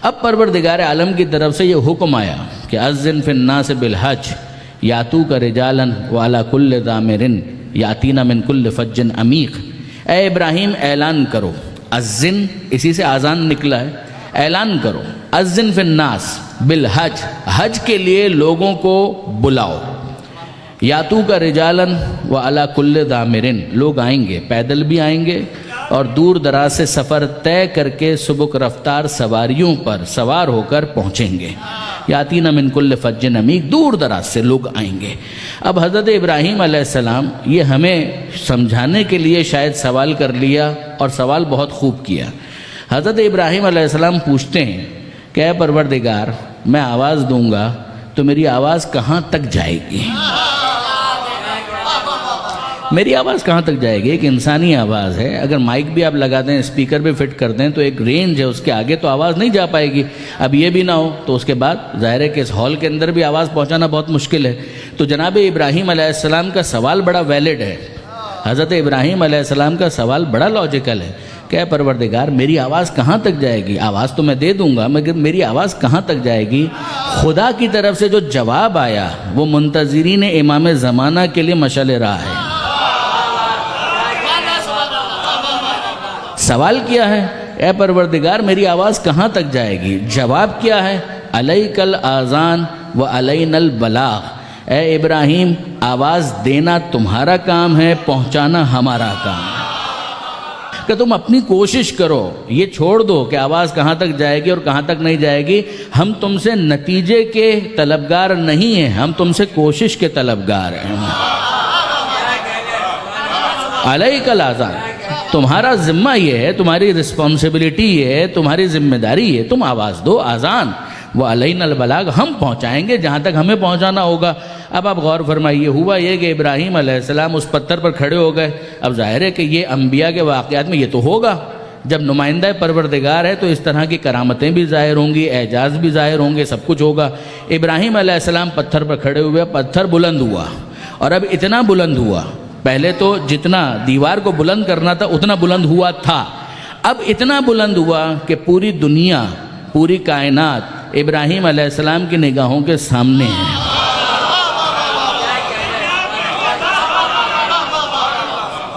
اب پروردگار عالم کی طرف سے یہ حکم آیا کہ اذن فی الناس بالحج یاتوک رجالا وعلی کل ضامر یاتین من کل فج عمیق۔ اے ابراہیم اعلان کرو، اذن اسی سے آذان نکلا ہے، اعلان کرو، اذن فی الناس بالحج، حج کے لیے لوگوں کو بلاؤ، یاتوک رجالا وعلی کل ضامر، لوگ آئیں گے، پیدل بھی آئیں گے اور دور دراز سے سفر طے کر کے سبک رفتار سواریوں پر سوار ہو کر پہنچیں گے، یاتین من کل فج عمیق، دور دراز سے لوگ آئیں گے۔ اب حضرت ابراہیم علیہ السلام یہ ہمیں سمجھانے کے لیے شاید سوال کر لیا، اور سوال بہت خوب کیا۔ حضرت ابراہیم علیہ السلام پوچھتے ہیں کہ اے پروردگار، میں آواز دوں گا تو میری آواز کہاں تک جائے گی؟ میری آواز کہاں تک جائے گی؟ ایک انسانی آواز ہے، اگر مائک بھی آپ لگا دیں، اسپیکر بھی فٹ کر دیں تو ایک رینج ہے، اس کے آگے تو آواز نہیں جا پائے گی۔ اب یہ بھی نہ ہو تو اس کے بعد ظاہر ہے کہ اس ہال کے اندر بھی آواز پہنچانا بہت مشکل ہے۔ تو جناب ابراہیم علیہ السلام کا سوال بڑا ویلڈ ہے، حضرت ابراہیم علیہ السلام کا سوال بڑا لاجیکل ہے کہ اے پروردگار میری آواز کہاں تک جائے گی؟ آواز تو میں دے دوں گا مگر میری آواز کہاں تک جائے گی؟ خدا کی طرف سے جو جواب آیا وہ منتظرین امام زمانہ کے لیے مشعل راہ ہے۔ سوال کیا ہے؟ اے پروردگار میری آواز کہاں تک جائے گی؟ جواب کیا ہے؟ علیک الاذان و علینا البلاغ، اے ابراہیم آواز دینا تمہارا کام ہے، پہنچانا ہمارا کام ہے۔ کہ تم اپنی کوشش کرو، یہ چھوڑ دو کہ آواز کہاں تک جائے گی اور کہاں تک نہیں جائے گی۔ ہم تم سے نتیجے کے طلبگار نہیں ہیں، ہم تم سے کوشش کے طلبگار ہیں۔ علیک الاذان، تمہارا ذمہ یہ ہے، تمہاری رسپانسبلٹی یہ ہے، تمہاری ذمہ داری ہے، تم آواز دو، آذان، وہ علینا البلاغ، ہم پہنچائیں گے جہاں تک ہمیں پہنچانا ہوگا۔ اب آپ غور فرمائیے، ہوا یہ کہ ابراہیم علیہ السلام اس پتھر پر کھڑے ہو گئے۔ اب ظاہر ہے کہ یہ انبیاء کے واقعات میں یہ تو ہوگا، جب نمائندہ پروردگار ہے تو اس طرح کی کرامتیں بھی ظاہر ہوں گی، اعجاز بھی ظاہر ہوں گے، سب کچھ ہوگا۔ ابراہیم علیہ السلام پتھر پر کھڑے ہوئے، پتھر بلند ہوا، اور اب اتنا بلند ہوا، پہلے تو جتنا دیوار کو بلند کرنا تھا اتنا بلند ہوا تھا، اب اتنا بلند ہوا کہ پوری دنیا، پوری کائنات ابراہیم علیہ السلام کی نگاہوں کے سامنے ہے۔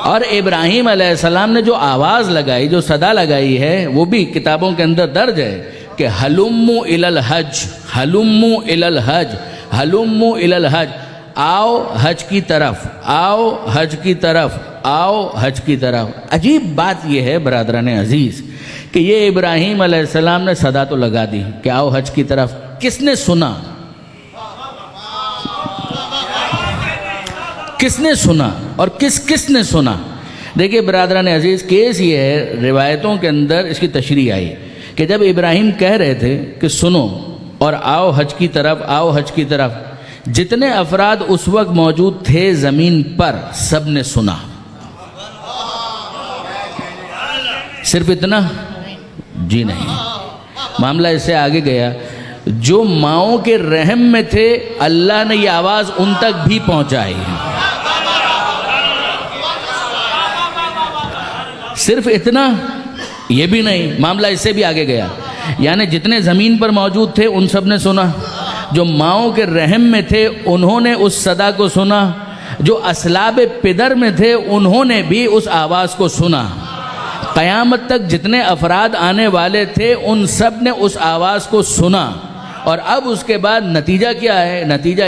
اور ابراہیم علیہ السلام نے جو آواز لگائی، جو صدا لگائی ہے، وہ بھی کتابوں کے اندر درج ہے کہ ہلموا الی الحج، ہلموا الی الحج، ہلموا الی الحج، آؤ حج کی طرف، آؤ حج کی طرف، آؤ حج کی طرف۔ عجیب بات یہ ہے برادران عزیز کہ یہ ابراہیم علیہ السلام نے صدا تو لگا دی کہ آؤ حج کی طرف، کس نے سنا؟ کس نے سنا اور کس نے سنا؟ دیکھیے برادران عزیز، کیس یہ ہے، روایتوں کے اندر اس کی تشریح آئی کہ جب ابراہیم کہہ رہے تھے کہ سنو اور آؤ حج کی طرف، آؤ حج کی طرف، جتنے افراد اس وقت موجود تھے زمین پر سب نے سنا۔ صرف اتنا؟ جی نہیں، معاملہ اس سے آگے گیا۔ جو ماؤں کے رحم میں تھے اللہ نے یہ آواز ان تک بھی پہنچائی۔ صرف اتنا؟ یہ بھی نہیں، معاملہ اس سے بھی آگے گیا، یعنی جتنے زمین پر موجود تھے ان سب نے سنا، جو ماؤں کے رحم میں تھے انہوں نے اس صدا کو سنا، جو اصلاب پدر میں تھے انہوں نے بھی اس آواز کو سنا۔ قیامت تک جتنے افراد آنے والے تھے ان سب نے اس آواز کو سنا۔ اور اب اس کے بعد نتیجہ کیا ہے؟ نتیجہ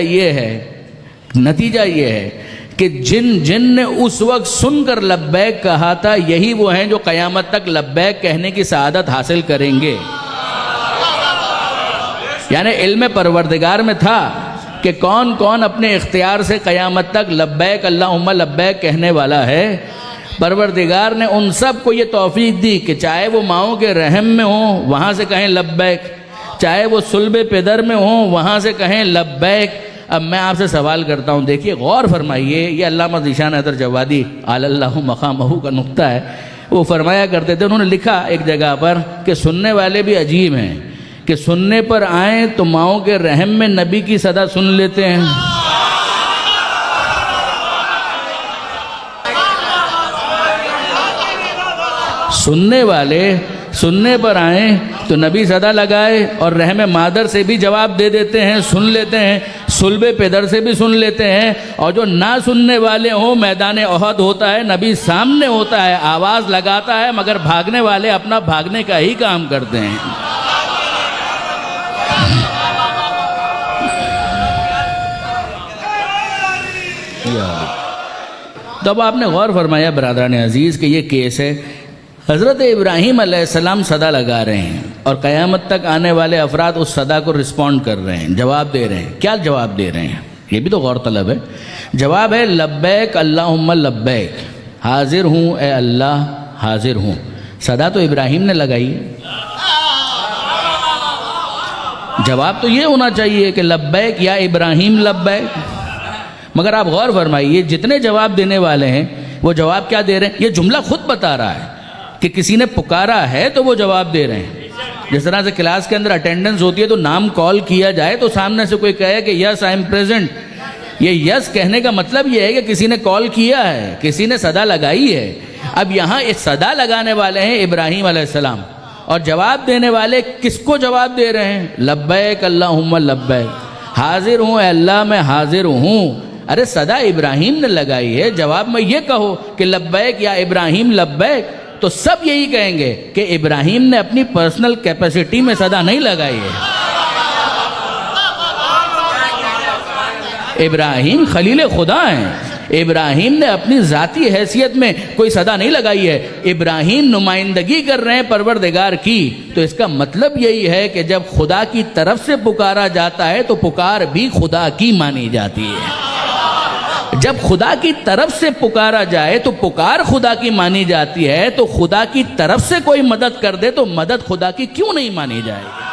یہ ہے کہ جن نے اس وقت سن کر لبیک کہا تھا یہی وہ ہیں جو قیامت تک لبیک کہنے کی سعادت حاصل کریں گے۔ یعنی علم پروردگار میں تھا کہ کون کون اپنے اختیار سے قیامت تک لبیک اللہم لبیک کہنے والا ہے۔ پروردگار نے ان سب کو یہ توفیق دی کہ چاہے وہ ماؤں کے رحم میں ہوں وہاں سے کہیں لبیک، چاہے وہ صلب پدر میں ہوں وہاں سے کہیں لبیک۔ اب میں آپ سے سوال کرتا ہوں، دیکھیے غور فرمائیے، یہ علامہ ذیشان حیدر جوادی علی اللہ مقامہ کا نقطہ ہے۔ وہ فرمایا کرتے تھے، انہوں نے لکھا ایک جگہ پر کہ سننے والے بھی عجیب ہیں کہ سننے پر آئیں تو ماؤں کے رحم میں نبی کی صدا سن لیتے ہیں۔ سننے والے سننے پر آئیں تو نبی صدا لگائے اور رحم مادر سے بھی جواب دے دیتے ہیں، سن لیتے ہیں، صلب پدر سے بھی سن لیتے ہیں، اور جو نہ سننے والے ہوں میدان احد ہوتا ہے، نبی سامنے ہوتا ہے، آواز لگاتا ہے، مگر بھاگنے والے اپنا بھاگنے کا ہی کام کرتے ہیں۔ تو اب آپ نے غور فرمایا برادران عزیز کہ یہ کیس ہے، حضرت ابراہیم علیہ السلام صدا لگا رہے ہیں اور قیامت تک آنے والے افراد اس صدا کو رسپونڈ کر رہے ہیں، جواب دے رہے ہیں۔ کیا جواب دے رہے ہیں؟ یہ بھی تو غور طلب ہے۔ جواب ہے لبیک اللہم لبیک، حاضر ہوں اے اللہ، حاضر ہوں۔ صدا تو ابراہیم نے لگائی ہے، جواب تو یہ ہونا چاہیے کہ لبیک یا ابراہیم لبیک، مگر آپ غور فرمائیے جتنے جواب دینے والے ہیں وہ جواب کیا دے رہے ہیں؟ یہ جملہ خود بتا رہا ہے کہ کسی نے پکارا ہے تو وہ جواب دے رہے ہیں۔ جس طرح سے کلاس کے اندر اٹینڈنس ہوتی ہے تو نام کال کیا جائے تو سامنے سے کوئی کہے کہ یس آئی ایم پریزنٹ، یہ یس کہنے کا مطلب یہ ہے کہ کسی نے کال کیا ہے، کسی نے صدا لگائی ہے۔ اب یہاں اس صدا لگانے والے ہیں ابراہیم علیہ السلام، اور جواب دینے والے کس کو جواب دے رہے ہیں؟ لبیک اللہم لبیک، حاضر ہوں اے اللہ میں حاضر ہوں۔ ارے صدا ابراہیم نے لگائی ہے، جواب میں یہ کہو کہ لبیک یا ابراہیم لبیک تو سب یہی کہیں گے کہ ابراہیم نے اپنی پرسنل کیپیسٹی میں صدا نہیں لگائی ہے، ابراہیم خلیل خدا ہیں، ابراہیم نے اپنی ذاتی حیثیت میں کوئی صدا نہیں لگائی ہے، ابراہیم نمائندگی کر رہے ہیں پروردگار کی۔ تو اس کا مطلب یہی ہے کہ جب خدا کی طرف سے پکارا جاتا ہے تو پکار بھی خدا کی مانی جاتی ہے۔ جب خدا کی طرف سے پکارا جائے تو پکار خدا کی مانی جاتی ہے، تو خدا کی طرف سے کوئی مدد کر دے تو مدد خدا کی کیوں نہیں مانی جائے گی؟